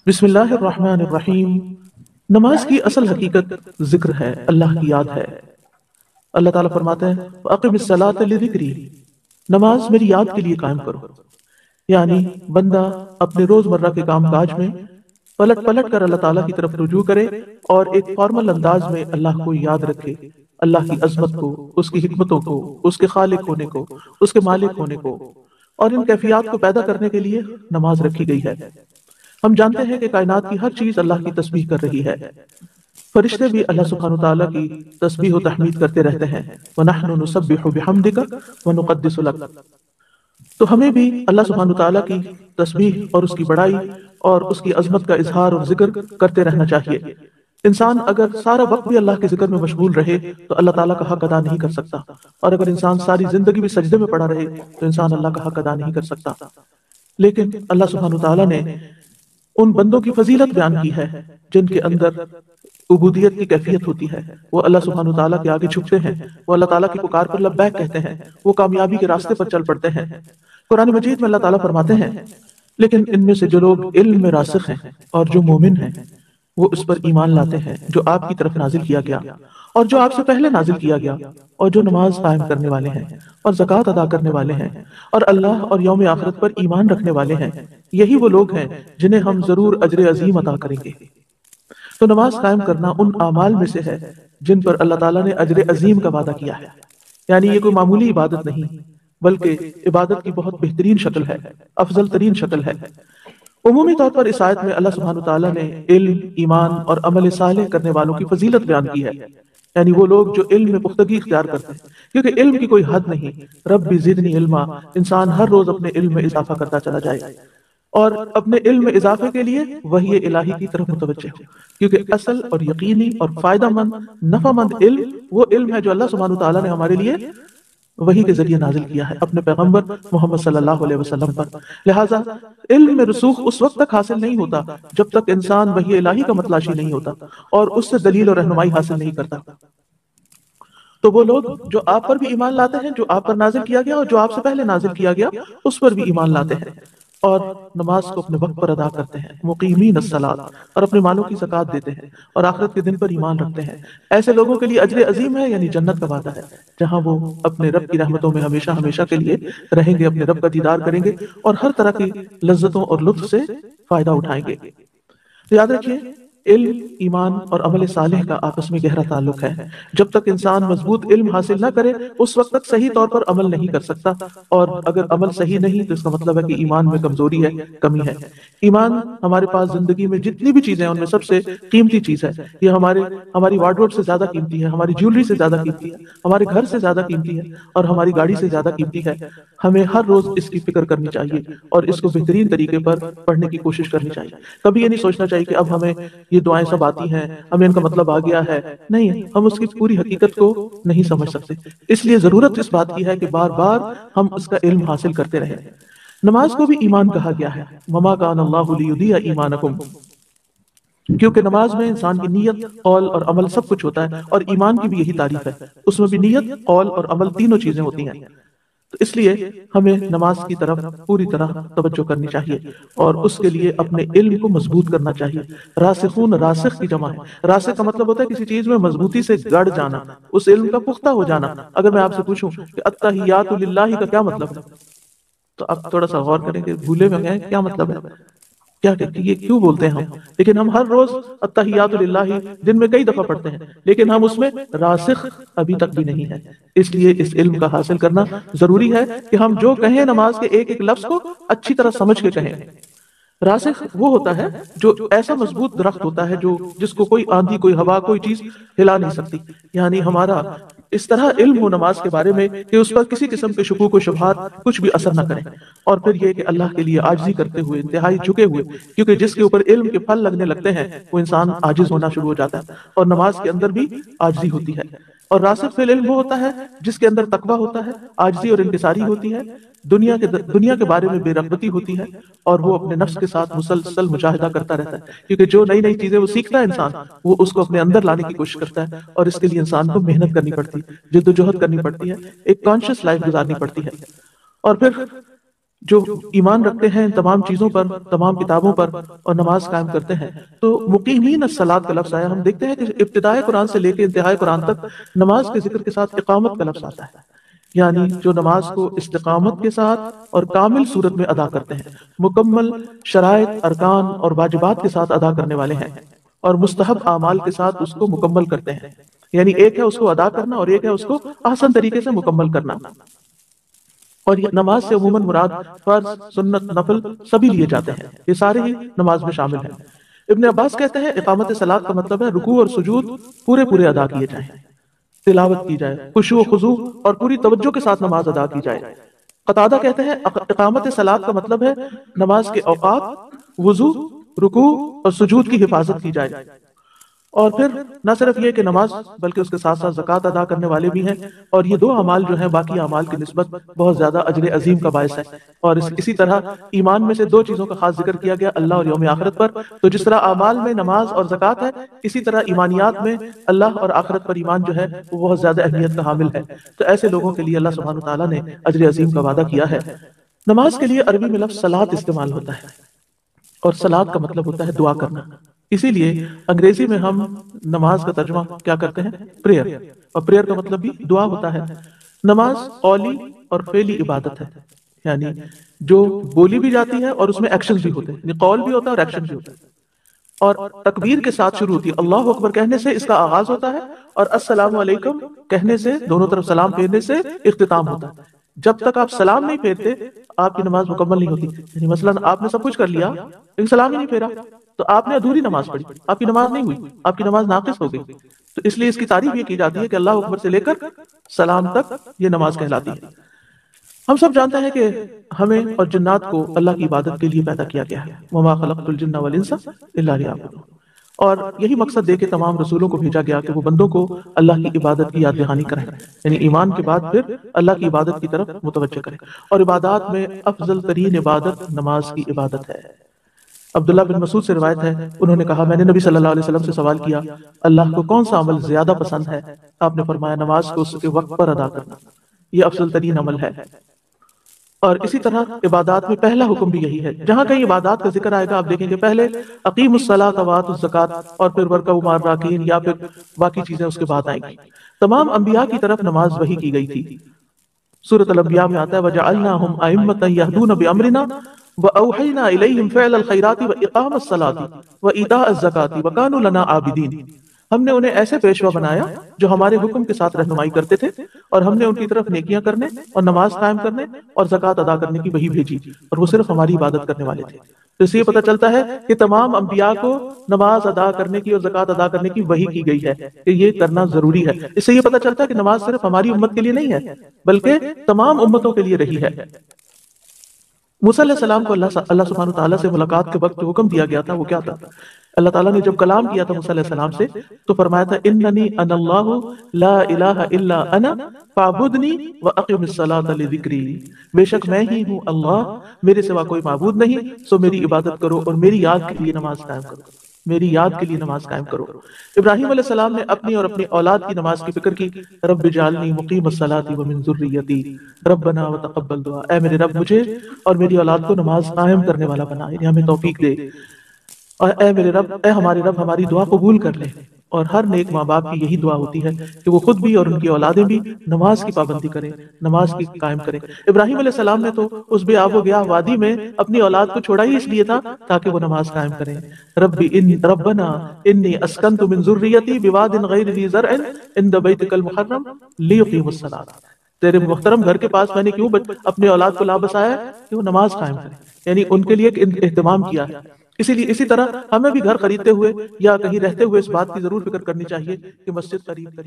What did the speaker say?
بسم اللہ الرحمن الرحیم۔ نماز کی اصل حقیقت ذکر ہے، اللہ کی یاد ہے۔ اللہ تعالیٰ فرماتے ہیں وَأَقِمِ الصَّلَاةَ لِذِكْرِي، نماز میری یاد کے لیے قائم کرو۔ یعنی بندہ اپنے روزمرہ کے کام کاج میں پلٹ پلٹ کر اللہ تعالیٰ کی طرف رجوع کرے اور ایک فارمل انداز میں اللہ کو یاد رکھے، اللہ کی عظمت کو، اس کی حکمتوں کو، اس کے خالق ہونے کو، اس کے مالک ہونے کو، اور ان کیفیات کو پیدا کرنے کے لیے نماز رکھی گئی ہے۔ ہم جانتے ہیں کہ کائنات کی ہر چیز اللہ کی تسبیح کر رہی ہے۔ فرشتے بھی اللہ سبحانہ وتعالیٰ کی تسبیح و تحمید کرتے رہتے ہیں، وَنَحْنُ نُسَبِّحُ بِحَمْدِكَ وَنُقَدِّسُ لَكَ۔ تو ہمیں بھی اللہ سبحانہ وتعالیٰ کی تسبیح اور اس کی بڑائی اور اس کی عظمت کا اظہار اور ذکر کرتے رہنا چاہیے۔ انسان اگر سارا وقت بھی اللہ کے ذکر میں مشغول رہے تو اللہ تعالیٰ کا حق ادا نہیں کر سکتا، اور اگر انسان ساری زندگی بھی سجدے میں پڑا رہے تو انسان اللہ کا حق ادا نہیں کر سکتا۔ لیکن اللہ سبحانہ وتعالیٰ نے ان بندوں کی فضیلت بیان کی ہے جن کے اندر عبودیت کی کیفیت ہوتی ہے، وہ اللہ سبحانہ وتعالیٰ کے آگے جھکتے ہیں، وہ اللہ تعالیٰ کی پکار پر لبیک کہتے ہیں، وہ کامیابی کے راستے پر چل پڑتے ہیں۔ قرآن مجید میں اللہ تعالیٰ فرماتے ہیں لیکن ان میں سے جو لوگ علم میں راسخ ہیں اور جو مومن ہیں وہ اس پر ایمان لاتے ہیں جو آپ کی طرف نازل کیا گیا اور جو آپ سے پہلے نازل کیا گیا، اور جو نماز قائم کرنے والے ہیں اور زکوٰۃ ادا کرنے والے ہیں اور اللہ اور یوم آخرت پر ایمان رکھنے والے ہیں، یہی وہ لوگ ہیں جنہیں ہم ضرور اجر عظیم عطا کریں گے۔ تو نماز قائم کرنا ان اعمال میں سے ہے جن پر اللہ تعالیٰ نے اجر عظیم کا وعدہ کیا ہے، یعنی یہ کوئی معمولی عبادت نہیں بلکہ عبادت کی بہت بہترین شکل ہے، افضل ترین شکل ہے۔ عمومی طور پر اس آیت میں اللہ سبحانہ وتعالیٰ نے علم، ایمان اور عمل صالح کرنے والوں کی فضیلت بیان کی ہے، یعنی وہ لوگ جو علم میں پختگی اختیار کرتے ہیں، کیونکہ علم کی کوئی حد نہیں۔ رب زدنی علما، انسان ہر روز اپنے علم میں اضافہ کرتا چلا جائے اور اپنے علم میں اضافے کے لیے وحی الہی کی طرف متوجہ ہو، کیونکہ اصل اور یقینی اور فائدہ مند، نفع مند علم وہ علم ہے جو اللہ سبحانہ وتعالیٰ نے ہمارے لیے وحی کے ذریعے نازل کیا ہے اپنے پیغمبر محمد صلی اللہ علیہ وسلم پر۔ لہٰذا علم میں رسوخ اس وقت تک حاصل نہیں ہوتا جب تک انسان وحی الہی کا متلاشی نہیں ہوتا اور اس سے دلیل اور رہنمائی حاصل نہیں کرتا۔ تو وہ لوگ جو آپ پر بھی ایمان لاتے ہیں، جو آپ پر نازل کیا گیا اور جو آپ سے پہلے نازل کیا گیا اس پر بھی ایمان لاتے ہیں، اور نماز کو اپنے وقت پر ادا کرتے ہیں، مقیمین الصلاۃ، اور اپنے مالوں کی زکوٰۃ دیتے ہیں اور آخرت کے دن پر ایمان رکھتے ہیں، ایسے لوگوں کے لیے اجر عظیم ہے، یعنی جنت کا وعدہ ہے جہاں وہ اپنے رب کی رحمتوں میں ہمیشہ ہمیشہ کے لیے رہیں گے، اپنے رب کا دیدار کریں گے اور ہر طرح کی لذتوں اور لطف سے فائدہ اٹھائیں گے۔ تو یاد رکھیے علم، ایمان اور عمل صالح کا آپس میں گہرا تعلق ہے۔ جب تک انسان مضبوط علم حاصل نہ کرے اس وقت تک صحیح طور پر عمل نہیں کر سکتا، اور اگر عمل صحیح نہیں تو اس کا مطلب ہے کہ ایمان میں کمزوری ہے، کمی ہے۔ ایمان ہمارے پاس زندگی میں جتنی بھی چیزیں ہیں ان میں سب سے قیمتی چیز ہے، یہ ہماری وارڈروب سے زیادہ قیمتی ہے، ہماری جیولری سے زیادہ قیمتی ہے، ہمارے گھر سے زیادہ قیمتی ہے، اور ہماری گاڑی سے زیادہ قیمتی ہے۔ ہمیں ہر روز اس کی فکر کرنی چاہیے اور اس کو بہترین طریقے پر پڑھنے کی کوشش کرنی چاہیے۔ کبھی یہ نہیں سوچنا چاہیے کہ اب ہمیں یہ دعائیں سب آتی ہیں، ہمیں ان کا مطلب آ گیا ہے، نہیں، ہم اس کی پوری حقیقت کو نہیں سمجھ سکتے، اس لیے ضرورت اس بات کی ہے کہ بار بار ہم اس کا علم حاصل کرتے رہیں۔ نماز کو بھی ایمان کہا گیا ہے، وما کان اللہ لیضیع ایمانکم، کیونکہ نماز میں انسان کی نیت، قول اور عمل سب کچھ ہوتا ہے، اور ایمان کی بھی یہی تعریف ہے، اس میں بھی نیت، قول اور عمل تینوں چیزیں ہوتی ہیں۔ تو اس لیے ہمیں نماز کی طرف پوری طرح توجہ کرنی چاہیے اور اس کے لیے اپنے علم کو مضبوط کرنا چاہیے۔ راسخون، راسخ کی جمع ہے، راسخ کا مطلب ہوتا ہے کسی چیز میں مضبوطی سے گڑ جانا، اس علم کا پختہ ہو جانا۔ اگر میں آپ سے پوچھوں کہ التحیات للہ کا کیا مطلب ہے تو آپ تھوڑا سا غور کریں کہ بھولے میں گئے کیا مطلب ہے، کیا یہ کیوں بولتے ہیں ہم؟ لیکن ہم ہر روز التحیات للہ دن میں کئی دفعہ پڑھتے ہیں، لیکن ہم اس میں راسخ ابھی تک بھی نہیں ہے۔ اس لیے اس علم کا حاصل کرنا ضروری ہے کہ ہم جو کہیں نماز کے ایک ایک لفظ کو اچھی طرح سمجھ کے کہیں۔ راسخ وہ ہوتا ہے جو ایسا مضبوط درخت ہوتا ہے جس کو کوئی آندھی، کوئی ہوا، کوئی چیز ہلا نہیں سکتی، یعنی ہمارا اس طرح علم ہو نماز کے بارے میں کہ اس پر کسی قسم کے شکوک و شبہات کچھ بھی اثر نہ کریں، اور پھر یہ کہ اللہ کے لیے عاجزی کرتے ہوئے، انتہائی جھکے ہوئے، کیونکہ جس کے اوپر علم کے پھل لگنے لگتے ہیں وہ انسان عاجز ہونا شروع ہو جاتا ہے، اور نماز کے اندر بھی عاجزی ہوتی ہے۔ اور راسخ فی العلم وہ ہوتا ہے جس کے اندر تقویٰ ہوتا ہے، عاجزی اور انکساری ہوتی ہے، دنیا کے بارے میں بے رغبتی ہوتی ہے، اور وہ اپنے نفس کے ساتھ مسلسل مجاہدہ کرتا رہتا ہے، کیونکہ جو نئی نئی چیزیں وہ سیکھتا ہے انسان، وہ اس کو اپنے اندر لانے کی کوشش کرتا ہے، اور اس کے لیے انسان کو محنت کرنی پڑتی ہے، جد و جہد کرنی پڑتی ہے، ایک کانشیس لائف گزارنی پڑتی ہے۔ اور پھر جو ایمان رکھتے ہیں تمام چیزوں پر، تمام کتابوں پر، اور نماز قائم کرتے ہیں، تو مقیمین الصلاۃ کا لفظ آیا. ہم دیکھتے ہیں کہ ابتدائے قرآن سے لے کے انتہائے قرآن تک نماز کے ذکر کے ساتھ اقامت کا لفظ آتا ہے، یعنی جو نماز کو استقامت کے ساتھ اور کامل صورت میں ادا کرتے ہیں، مکمل شرائط، ارکان اور واجبات کے ساتھ ادا کرنے والے ہیں، اور مستحب اعمال کے ساتھ اس کو مکمل کرتے ہیں. یعنی ایک ہے اس کو ادا کرنا اور ایک ہے اس کو احسن طریقے سے مکمل کرنا. اور یہ نماز سے عموماً مراد فرض، سنت، نفل سبھی لیے جاتے ہیں، یہ سارے ہی نماز میں شامل ہیں. ابن عباس کہتے ہیں اقامت صلاۃ کا مطلب ہے رکوع اور سجود پورے پورے ادا کیے جائیں، تلاوت کی جائے، خشوع و خضوع اور پوری توجہ کے ساتھ نماز ادا کی جائے. قتادہ کہتے ہیں اقامت صلاۃ کا مطلب ہے نماز کے اوقات، وضو، رکوع اور سجود کی حفاظت کی جائے. اور پھر نہ صرف یہ کہ نماز بلکہ اس کے ساتھ ساتھ زکوٰۃ ادا کرنے والے بھی ہیں، اور یہ دو اعمال جو ہیں باقی اعمال کی نسبت بہت زیادہ اجر عظیم کا باعث ہے. اور اسی طرح ایمان میں سے دو چیزوں کا خاص ذکر کیا گیا، اللہ اور یوم آخرت پر. تو جس طرح اعمال میں نماز اور زکوٰۃ ہے، اسی طرح ایمانیات میں اللہ اور آخرت پر ایمان جو ہے وہ بہت زیادہ اہمیت کا حامل ہے. تو ایسے لوگوں کے لیے اللہ سبحانہ وتعالیٰ نے اجر عظیم کا وعدہ کیا ہے. نماز کے لیے عربی میں لفظ صلاۃ استعمال ہوتا ہے، اور صلاۃ کا مطلب ہوتا ہے دعا کرنا. اسی لیے انگریزی میں ہم نماز کا ترجمہ کیا کرتے ہیں؟ پریئر. اور پریئر کا مطلب بھی دعا ہوتا ہے. نماز قولی اور فعلی عبادت ہے، یعنی جو بولی بھی جاتی ہے اور اس میں ایکشن بھی ہوتے ہیں، یعنی قول بھی ہوتا ہے اور ایکشن بھی ہوتا ہے. اور تکبیر کے ساتھ شروع ہوتی ہے، اللہ اکبر کہنے سے اس کا آغاز ہوتا ہے، اور السلام علیکم کہنے سے، دونوں طرف سلام پھیرنے سے اختتام ہوتا ہے. جب تک آپ سلام نہیں پھیرتے آپ کی نماز مکمل نہیں ہوتی. یعنی مثلا آپ نے سب کچھ کر لیا لیکن سلام ہی نہیں پھیرا تو آپ نے ادھوری نماز پڑھی، آپ کی نماز نہیں ہوئی، آپ کی نماز ناقص ہو گئی. تو اس لیے اس کی تعریف یہ کی جاتی ہے کہ اللہ اکبر سے لے کر سلام تک یہ نماز کہلاتی ہے. ہم سب جانتے ہیں کہ ہمیں اور جنات کو اللہ کی عبادت کے لیے پیدا کیا گیا ہے، وما خلقت الجن والانس الا لیعبدون. اور یہی مقصد دے کے تمام رسولوں کو بھیجا گیا کہ وہ بندوں کو اللہ کی عبادت کی یاد دہانی کریں، یعنی ایمان کے بعد پھر اللہ کی عبادت کی طرف متوجہ کریں. اور عبادات میں افضل ترین عبادت نماز کی عبادت ہے. عبداللہ بن مسعود سے روایت ہے، انہوں نے کہا میں نے نبی صلی اللہ علیہ وسلم سے سوال کیا اللہ کو کون سا عمل زیادہ پسند ہے؟ آپ نے فرمایا نماز کو اس کے وقت پر ادا کرنا، یہ افضل ترین عمل ہے. اور اسی طرح عبادات میں پہلا حکم بھی یہی ہے. جہاں کہیں عبادات کا ذکر آئے گا آپ دیکھیں گے پہلے اقیموا الصلاۃ وآتوا الزکوٰۃ اور پھر وارکعوا مع الراکعین، یا پھر باقی چیزیں اس کے بعد آئیں گی. تمام انبیاء کی طرف نماز وحی کی گئی تھی. سورۃ الانبیاء میں آتا ہے وجعلناہم ائمۃ یہدون بامرنا واوحینا الیہم فعل الخیرات واقام الصلاۃ وایتاء الزکوٰۃ وکانوا لنا عابدین. ہم نے انہیں ایسے پیشوا بنایا جو ہمارے حکم کے ساتھ رہنمائی کرتے تھے، اور ہم نے ان کی طرف نیکیاں کرنے اور نماز قائم کرنے اور زکوٰۃ ادا کرنے کی وحی بھیجی، اور وہ صرف ہماری عبادت کرنے والے تھے. تو اس سے یہ پتہ چلتا ہے کہ تمام انبیاء کو نماز ادا کرنے کی اور زکوٰۃ ادا کرنے کی وحی کی گئی ہے کہ یہ کرنا ضروری ہے. اس سے یہ پتہ چلتا ہے کہ نماز صرف ہماری امت کے لیے نہیں ہے بلکہ تمام امتوں کے لیے رہی ہے. موسیٰ علیہ السلام کو اللہ سبحانہ تعالیٰ سے ملاقات کے وقت جو حکم دیا گیا تھا وہ کیا تھا؟ اللہ تعالیٰ نے جب کلام کیا تھا موسیٰ علیہ السلام سے تو فرمایا تھا اننی انا اللہ لا الہ الا انا فاعبدنی واقم الصلاۃ لذکری. بے شک میں ہی ہوں اللہ، میرے سوا کوئی معبود نہیں، سو میری عبادت کرو اور میری یاد کے لیے نماز قائم کرو، میری یاد کے لیے نماز قائم کرو. ابراہیم علیہ السلام نے اپنی اور اپنی اولاد کی نماز کی فکر کی، رب اجعلنی مقیم الصلاۃ ومن ذریتی ربنا وتقبل دعا. اے میرے رب مجھے اور میری اولاد کو نماز قائم کرنے والا بنا، یعنی ہمیں توفیق دے. اور اے میرے رب، اے ہمارے رب ہماری دعا قبول کر لے. اور ہر نیک ماں باپ کی یہی دعا ہوتی ہے کہ وہ خود بھی اور ان کی اولادیں بھی نماز کی پابندی کریں، نماز کی قائم کریں. ابراہیم علیہ السلام نے تو اس بے آب و گیاہ وادی میں اپنی اولاد کو چھوڑا ہی اس لیے تھا تاکہ وہ نماز قائم کریں. ربنا انی اسکنت من ذریتی بواد غیر ذی زرع عند بیتک المحرم لیقیموا الصلاۃ. تیرے محترم گھر کے پاس میں نے کیوں اپنے اولاد کو لا بسایا کہ وہ نماز قائم کریں، یعنی ان کے لیے ایک اہتمام کیا ہے. اسی طرح ہمیں بھی گھر خریدتے ہوئے یا کہیں رہتے ہوئے اس بات کی ضرور فکر کرنی چاہیے کہ مسجد قریب